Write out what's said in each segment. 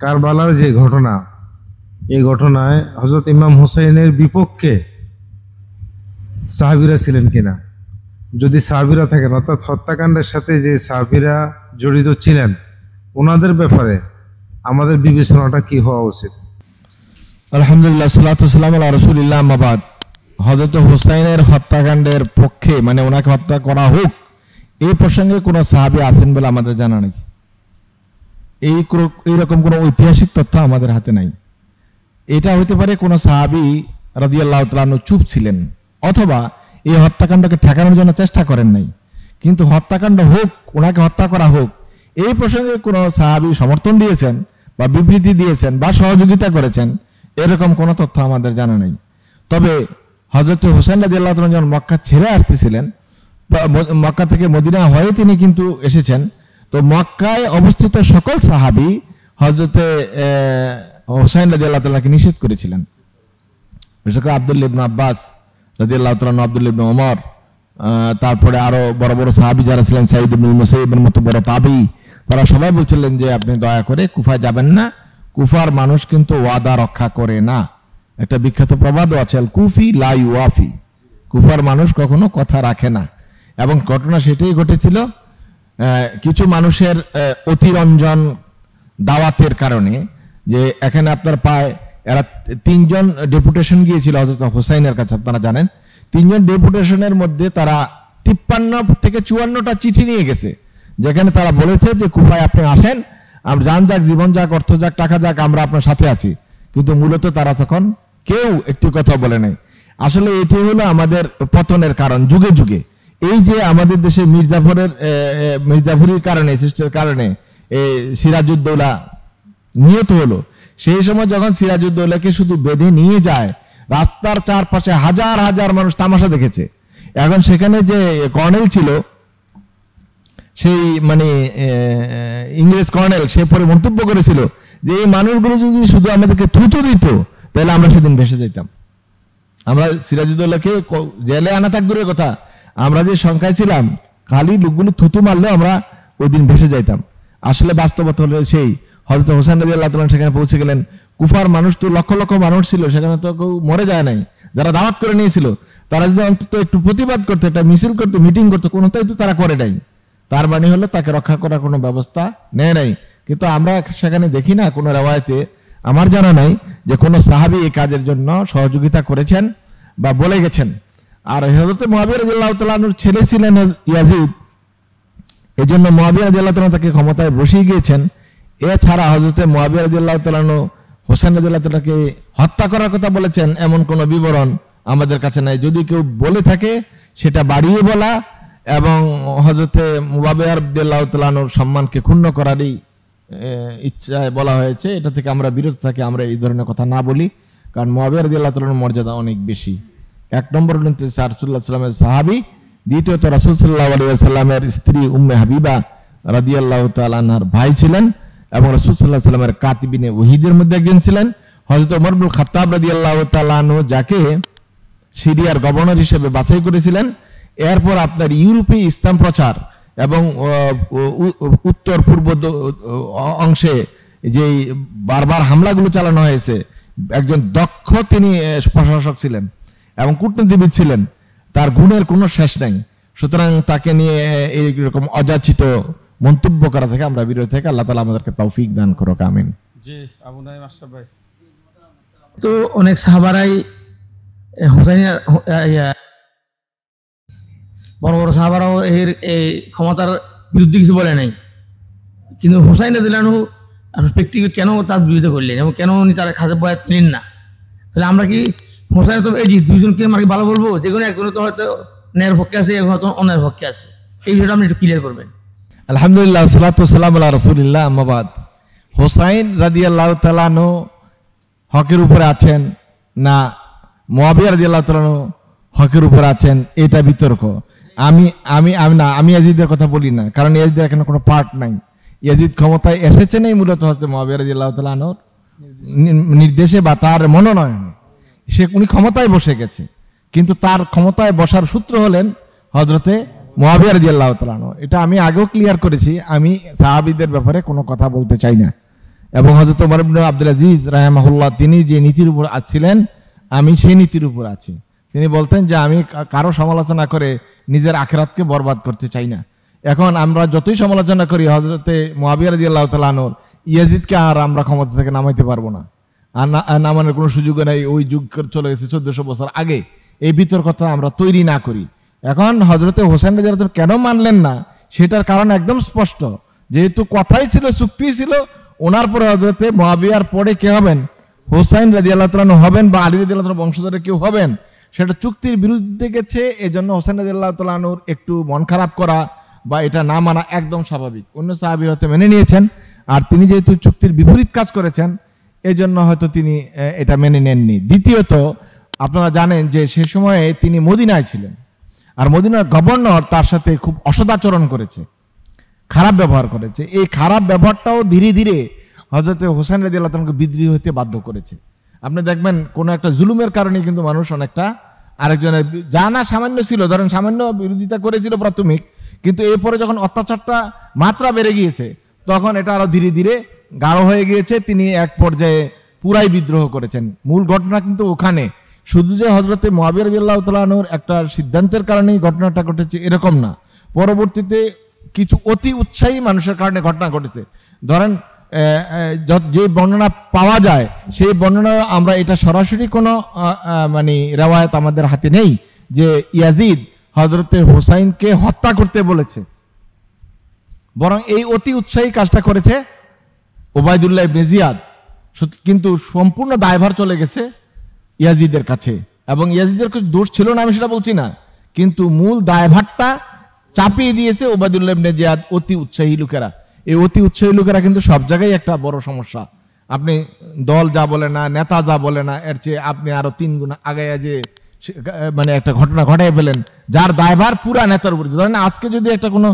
কারবালার যে ঘটনা, এই ঘটনায় হযরত ইমাম হুসাইনের বিপক্ষে সাহাবীরা ছিলেন কিনা, যদি সাহাবীরা থাকেন অর্থাৎ হত্যাকাণ্ডের সাথে যে সাহাবীরা জড়িত ছিলেন ওনাদের ব্যাপারে আমাদের বিবেচনাটা কি হওয়া উচিত? আলহামদুলিল্লাহ, সালাতু সালামু আলা রাসূলিল্লাহ, আম্মা বাদ। হযরত হুসাইনের হত্যাকাণ্ডের পক্ষে, মানে ওনাকে হত্যা করা হোক, এই প্রসঙ্গে কোনো সাহাবী আছেন বলে আমাদের জানা নেই। এইরকম কোনো ঐতিহাসিক তথ্য আমাদের হাতে নাই। এটা হইতে পারে কোনো সাহাবী রাদিয়াল্লাহু তাআলা আনহু চুপ ছিলেন, অথবা এই হত্যাকাণ্ডকে ঠেকানোর জন্য চেষ্টা করেন নাই। কিন্তু হত্যাকাণ্ড হোক, ওনাকে হত্যা করা হোক, এই প্রসঙ্গে কোনো সাহাবী সমর্থন দিয়েছেন বা বিবৃতি দিয়েছেন বা সহযোগিতা করেছেন, এরকম কোনো তথ্য আমাদের জানা নেই। তবে হযরত হুসাইন রাদিয়াল্লাহু তাআলা যখন মক্কা ছেড়ে আসতেছিলেন, মক্কা থেকে মদিনা হয়ে তিনি কিন্তু এসেছেন, তো মক্কায় অবস্থিত সকল সাহাবী হযরতে হুসাইন রাদিয়াল্লাহু তাআলাকে নিষেধ করেছিলেন। বিশেষ করে আব্দুল্লাহ ইবনে আব্বাস রাদিয়াল্লাহু তাআলা, আব্দুল্লাহ ইবনে ওমর, তারপরে আরো বড় বড় সাহাবী যারা ছিলেন, সাঈদ ইবনুল মুসাইয়িবের মতো বড় তাবী, তারা সবাই বলছিলেন যে আপনি দয়া করে কুফায় যাবেন না, কুফার মানুষ কিন্তু ওয়াদা রক্ষা করে না। একটা বিখ্যাত প্রবাদও আছে, আল কুফি লা ইউয়াফি, কুফার মানুষ কখনো কথা রাখে না। এবং ঘটনা সেটাই ঘটেছিল। কিছু মানুষের অতিরঞ্জন দাওয়াতের কারণে, যে এখানে আপনার পায় এরা তিনজন ডেপুটেশন গিয়েছিল হযরত হুসাইনের কাছে, আপনারা জানেন। তিনজন ডেপুটেশনের মধ্যে তারা 53 থেকে 54টা চিঠি নিয়ে গেছে, যেখানে তারা বলেছে যে কুফায় আপনি আসেন, যান যাক, জীবন যাক, অর্থ যাক, টাকা যাক, আমরা আপনার সাথে আছি। কিন্তু মূলত তারা তখন কেউ একটি কথা বলে নাই। আসলে এটি হলো আমাদের পতনের কারণ যুগে যুগে। এই যে আমাদের দেশে মির্জাফরের কারণে, সৃষ্টির কারণে সিরাজউদ্দৌলা নিহত হলো, সেই সময় যখন সিরাজউদ্দৌলাকে শুধু বেঁধে নিয়ে যায়, রাস্তার চারপাশে হাজার হাজার মানুষ তামাশা দেখেছে। এখন সেখানে যে কর্নেল ছিল, সেই মানে ইংরেজ কর্নেল, সে পরে মন্তব্য করেছিল যে এই মানুষগুলো যদি শুধু আমাদেরকে থুতু দিত তাহলে আমরা সেদিন ভেসে যেতাম। আমরা সিরাজউদ্দৌলাকে জেলে আনা থাক দূরের কথা, আমরা যে সংখ্যায় ছিলাম, খালি লোকগুলো থুতু মারলেও আমরা ওই দিন ভেসে যাইতাম। আসলে বাস্তবতা হলো সেই, হযরত হুসাইন রাদিয়াল্লাহু তাআলা সেখানে পৌঁছে গেলেন। কুফার মানুষ তো লক্ষ লক্ষ মানুষ ছিল, সেখানে তো কেউ মরে যায় নাই। যারা দাওয়াত করে নিয়েছিল তারা যদি অন্তত একটু প্রতিবাদ করতো, একটা মিছিল করতো, মিটিং করতো, কোনোটাই তো তারা করে নাই। তার মানে হলো তাকে রক্ষা করার কোনো ব্যবস্থা নেয় নাই। কিন্তু আমরা সেখানে দেখি না কোনো রেওয়ায়েতে, আমার জানা নাই যে কোনো সাহাবী এই কাজের জন্য সহযোগিতা করেছেন বা বলে গেছেন। আর হযরত মুআবিয়া রাদিয়াল্লাহু তাআলা আনহুর ছেলে ছিলেন ইয়াজিদ, এই জন্য মুআবিয়া রাদিয়াল্লাহু তাআলা তাকে ক্ষমতায় বসিয়ে গিয়েছেন। এছাড়া হযরত মুআবিয়া রাদিয়াল্লাহু তাআলা আনহু হোসেন রাদিয়াল্লাহু তাআলাকে হত্যা করার কথা বলেছেন এমন কোনো বিবরণ আমাদের কাছে নাই। যদি কেউ বলে থাকে সেটা বাড়িয়ে বলা এবং হযরত মুআবিয়া রাদিয়াল্লাহু তাআলা আনহুর সম্মানকে ক্ষুণ্ণ করারই ইচ্ছায় বলা হয়েছে। এটা থেকে আমরা বিরত থাকি, আমরা এই ধরনের কথা না বলি, কারণ মুআবিয়া রাদিয়াল্লাহু তাআলার মর্যাদা অনেক বেশি। এক নম্বর হলেন রাসূলুল্লাহ সাল্লাল্লাহু আলাইহি ওয়াসাল্লামের সাহাবী, দ্বিতীয়ত রাসূল সাল্লাল্লাহু আলাইহি ওয়াসাল্লামের স্ত্রী উম্মে হাবিবা রাদিয়াল্লাহু তাআলা আনহার ভাই ছিলেন এবং রাসূল সাল্লাল্লাহু আলাইহি ওয়াসাল্লামের কাতিবিনে ওহীদের মধ্যে একজন ছিলেন। হযরত ওমর ইবনে খাত্তাব রাদিয়াল্লাহু তাআলা আনহু যাকে সিরিয়ার গভর্নর হিসেবে বাছাই করেছিলেন, এরপর আপনার ইউরোপে ইসলাম প্রচার এবং উত্তর পূর্ব অংশে যে বারবার হামলাগুলো চালানো হয়েছে, একজন দক্ষ তিনি প্রশাসক ছিলেন এবং কূটনীতিবিদ ছিলেন, তার গুণের কোনো শেষ নাই। সুতরাং তাকে নিয়ে এইরকম অযাচিত মন্তব্য করা থেকে আমরা বিরত থেকে আল্লাহ তাআলা আমাদেরকে তৌফিক দান করুক, আমিন। জি, আবু নাঈম আশরাফ ভাই। তো অনেক সাহাবারাই হুসাইনের বড় বড় সাহাবারাও এই ক্ষমতার বিরুদ্ধে কিছু বলে নাই, কিন্তু হুসাইন রাদিয়াল্লাহু আনহু ব্যক্তিগত কেন তার বিরুদ্ধে করলেন এবং কেন উনি তার খাজা বয়াত নিলেন না? তাহলে আমরা কি হুসাইন তো এই দুইজনকে আমরা কি ভালো বলবো? যে কোনো একজন তো হয়তো ন্যায়ের পক্ষে আছে, এখন হয়তো অন্যায়ের পক্ষে আছে। এই বিষয়টা আপনি একটু ক্লিয়ার করবেন। আলহামদুলিল্লাহ, সালাতু সালামু আলা রাসূলিল্লাহ, আম্মা বাদ। হুসাইন রাদিয়াল্লাহু তাআলা আনহু হকের উপরে আছেন না মুআবিয়া রাদিয়াল্লাহু তাআলা আনহু হকের উপরে আছেন, এটা বিতর্ক। আমি ইয়াজিদের কথা বলি না, কারণ ইয়াজিদের এখানে কোনো পার্ট নাই। ইয়াজিদ ক্ষমতায় এসেছেন এই মূলত হযরত মুআবিয়া রাদিয়াল্লাহু তাআলা আনহুর নির্দেশে বা তার মনোনয়নে। উনি ক্ষমতায় বসে গেছে, কিন্তু তার ক্ষমতায় বসার সূত্র হলেন হযরতে মুআবিয়া রাদিয়াল্লাহু তাআলা আনহু। এটা আমি আগেও ক্লিয়ার করেছি, আমি সাহাবীদের ব্যাপারে কোনো কথা বলতে চাই না। এবং হযরত ওমর ইবনে আব্দুল আজিজ রাহিমাহুল্লাহ তিনি যে নীতির উপর ছিলেন আমি সেই নীতির উপর আছি। তিনি বলতেন যে আমি কারো সমালোচনা করে নিজের আখিরাতকে বরবাদ করতে চাই না। এখন আমরা যতই সমালোচনা করি হযরতে মুআবিয়া রাদিয়াল্লাহু তাআলা আনহু ইয়াজিদকে আর আমরা ক্ষমতা থেকে নামাইতে পারবো না, আর নামানোর কোনো সুযোগ নেই। ওই যুগ চলে গেছে 1400 বছর আগে। এই বিতর্কতা আমরা তৈরি না করি। এখন হযরতে হোসেন রাদিয়াল্লাহু তাআলা কেন মানলেন না সেটার কারণ একদম স্পষ্ট। যেহেতু কথাই ছিল, চুক্তি ছিল, ওনার পরে হযরতে মুআবিয়ার পরে কে হবেন? হোসেন রাদিয়াল্লাহু তাআলা হবেন বা আলী রাদিয়াল্লাহু তাআলা বংশধরে কেউ হবেন, সেটা চুক্তির বিরুদ্ধে গেছে। এজন্য হোসেন রাদিয়াল্লাহু তাআলা আনহুর একটু মন খারাপ করা বা এটা না মানা একদম স্বাভাবিক। অন্য সাহাবীরা হয়তো মেনে নিয়েছেন, আর তিনি যেহেতু চুক্তির বিপরীত কাজ করেছেন এই জন্য হয়তো তিনি এটা মেনে নেননি। দ্বিতীয়ত আপনারা জানেন যে সে সময়ে তিনি মদিনায় ছিলেন, আর মদিনার গভর্নর তার সাথে খুব অসদাচরণ করেছে, খারাপ ব্যবহার করেছে। এই খারাপ ব্যবহারটাও ধীরে ধীরে হযরতে হোসেন রাদিয়াল্লাহু তাআলাকে বিদ্রোহী হতে বাধ্য করেছে। আপনি দেখবেন কোনো একটা জুলুমের কারণে কিন্তু মানুষ অনেকটা আরেকজনের জানা সামান্য ছিল, ধরেন সামান্য বিরোধিতা করেছিল প্রাথমিক, কিন্তু এরপরে যখন অত্যাচারটা মাত্রা বেড়ে গিয়েছে তখন এটা আরো ধীরে ধীরে গাঢ় হয়ে গিয়েছে। তিনি এক পর্যায়ে পুরাই বিদ্রোহ করেছেন। মূল ঘটনা কিন্তু ওখানে, শুধু যে হযরতে মুআবিয়া রাদিয়াল্লাহু তাআলা আনহুর একটা সিদ্ধান্তের কারণেই ঘটনাটা ঘটেছে এরকম না, পরবর্তীতে কিছু অতি উৎসাহী মানুষের কারণে ঘটনা ঘটেছে। ধরেন যে বর্ণনা পাওয়া যায় সেই বর্ণনা আমরা এটা সরাসরি কোনো মানে রেওয়ায়াত আমাদের হাতে নেই যে ইয়াজিদ হযরতে হোসাইনকে হত্যা করতে বলেছে, বরং এই অতি উৎসাহী কাজটা করেছে ওবায়দুল্লাহ ইবনে জিয়াদ। কিন্তু সম্পূর্ণ দায়ভার চলে গেছে ইয়াজিদের কাছে, এবং ইয়াজিদের কিছু দোষ ছিল না আমি সেটা বলছি না, কিন্তু মূল দায়ভারটা চাপিয়ে দিয়েছে ওবায়দুল্লাহ ইবনে জিয়াদ অতি উৎসাহী লোকেরা। এই অতি উৎসাহী লোকেরা কিন্তু সব জায়গায় একটা বড় সমস্যা। আপনি দল যা বলে না, নেতা যা বলে না, এর চেয়ে আপনি আরো 3 গুণ আগে যে মানে একটা ঘটনা ঘটাই ফেলেন যার দায়ভার পুরা নেতার উপর। ধরেন আজকে যদি একটা কোনো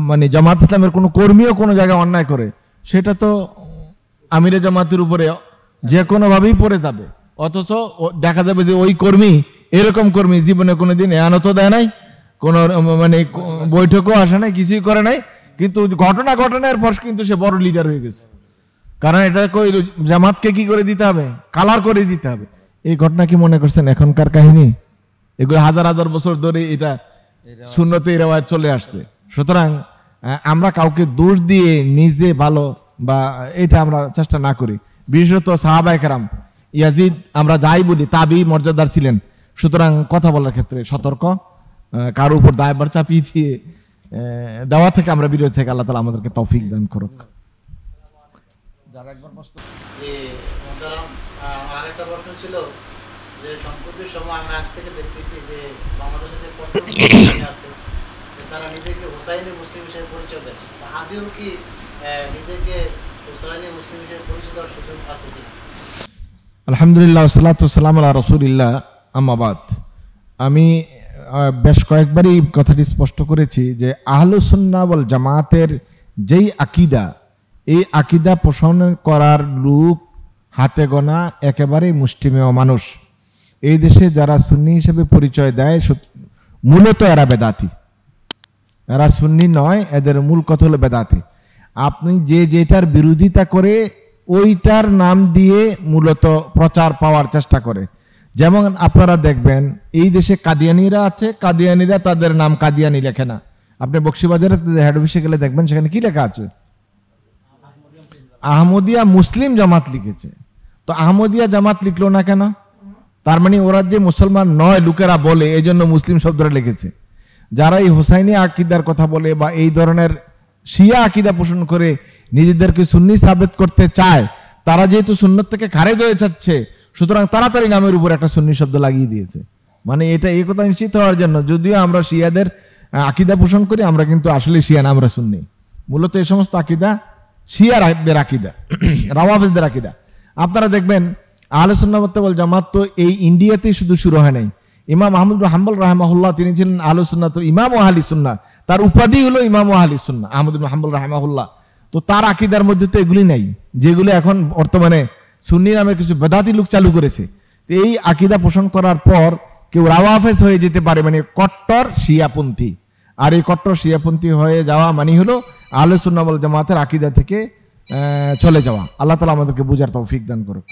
মানে জামাত ইসলামের কোনো কর্মীও কোনো জায়গায় অন্যায় করে, সেটা তো আমিরে জামাতের উপরে যে কোনোভাবেই পড়ে যাবে, অথচ দেখা যাবে যে ওই কর্মী এরকম কর্মী জীবনে কোনোদিন এয়ানতও দেয় নাই, কোনো মানে বৈঠকও আসে নাই, কিছুই করে নাই, কিন্তু ঘটনার পর কিন্তু সে বড় লিডার হয়ে গেছে। কারণ এটা জামাতকে কি করে দিতে হবে? কালার করে দিতে হবে। এই ঘটনা কি মনে করছেন এখনকার কাহিনী? এগুলো হাজার হাজার বছর ধরে এটা সুন্নতে রেওয়ায়াত চলে আসছে। সুতরাং আমরা কাউকে দোষ দিয়ে নিজে ভালো বা এটা আমরা চেষ্টা না করি। বিশেষত সাহাবায়ে কেরাম, ইয়াজিদ আমরা যাই বলি তাবি মর্যাদার ছিলেন। সুতরাং কথা বলার ক্ষেত্রে সতর্ক, কারোর উপর দায়ভার চাপিয়ে দিয়ে দেওয়া থেকে আমরা বিরত থেকে আল্লাহ তাআলা আমাদেরকে তৌফিক দান করুক। যারা একবার প্রশ্ন আরেকটা প্রশ্ন ছিল যে সম্প্রতির সময় আমরা আগ থেকে দেখতেছি যে বাংলাদেশে যে কট্টর আছে তারা নিজেকে হুসাইনি মুসলিম হিসেবে পরিচয় দেয়, আদিও কি নিজেকে হুসাইনি মুসলিম হিসেবে পরিচয় দেওয়ার সুযোগ আছে কি? আলহামদুলিল্লাহ, সালাতু সালাম আলা রাসূলিল্লাহ, আম্মা বাদ। আমি বেশ কয়েকবারই কথাটি স্পষ্ট করেছি যে আহলুস সুন্নাহ ওয়াল জামাতের যেই আকীদা, এই আকীদা পোষণ করার লোক হাতে গোনা একেবারেই মুষ্টিমেয় মানুষ। এই দেশে যারা সুন্নি হিসেবে পরিচয় দেয় মূলত এরা বেদাতি, এরা সুন্নি নয়, এদের মূল কথা হলো বেদাতি। আপনি যেটার বিরোধিতা করে ওইটার নাম দিয়ে মূলত প্রচার পাওয়ার চেষ্টা করে। যেমন আপনারা দেখবেন এই দেশে কাদিয়ানিরা আছে, কাদিয়ানিরা তাদের নাম কাদিয়ানি লেখে না। আপনি বক্সিবাজারে হেড অফিসে গেলে দেখবেন সেখানে কি লেখা আছে? আহমদিয়া মুসলিম জামাত লিখেছে। তো আহমদিয়া জামাত লিখলো না কেন? তার মানে ওরা যে মুসলমান নয় লোকেরা বলে, এই জন্য মুসলিম শব্দটা লিখেছে। যারা এই হুসাইনি আকীদার কথা বলে বা এই ধরনের শিয়া আকীদা পোষণ করে নিজেদেরকে সুন্নি সাবেত করতে চায়, তারা যেহেতু সুন্নত থেকে খারেজ হয়ে যাচ্ছে, সুতরাং তাড়াতাড়ি নামের উপর একটা সুন্নি শব্দ লাগিয়ে দিয়েছে। মানে এটা এই কথা নিশ্চিত হওয়ার জন্য, যদিও আমরা শিয়াদের আকীদা পোষণ করি, আমরা কিন্তু আসলে শিয়া না, আমরা সুন্নি। মূলত এই সমস্ত আকীদা শিয়াদের আকীদা, রাওয়াফিজদের আকীদা। আপনারা দেখবেন আহলে সুন্নাহ ওয়াল জামাত তো এই ইন্ডিয়াতেই শুধু শুরু হয় নাই। ইমাম আহমদ বিন হাম্বল রাহিমাহুল্লাহ তিনি ছিলেন আহলে সুন্নাহ, তো ইমাম ও আহলি সুন্নাহ, তার উপাধি হলো ইমাম ও আহলি সুন্নাহ, আহমদ বিন হাম্বল রাহিমাহুল্লাহ। তো তার আকীদার মধ্যে তো এগুলি নাই, যেগুলো এখন বর্তমানে সুন্নি নামে কিছু বেদাতি লোক চালু করেছে। তো এই আকীদা পোষণ করার পর কেউ রাওয়াফেজ হয়ে যেতে পারে, মানে কট্টর শিয়াপন্থী। আর এই কট্টর শিয়াপন্থী হয়ে যাওয়া মানে হলো আহলে সুন্নাহ ওয়াল জামাতের আকীদা থেকে চলে যাওয়া। আল্লাহ তাআলা আমাদেরকে বুঝার তৌফিক দান করুক।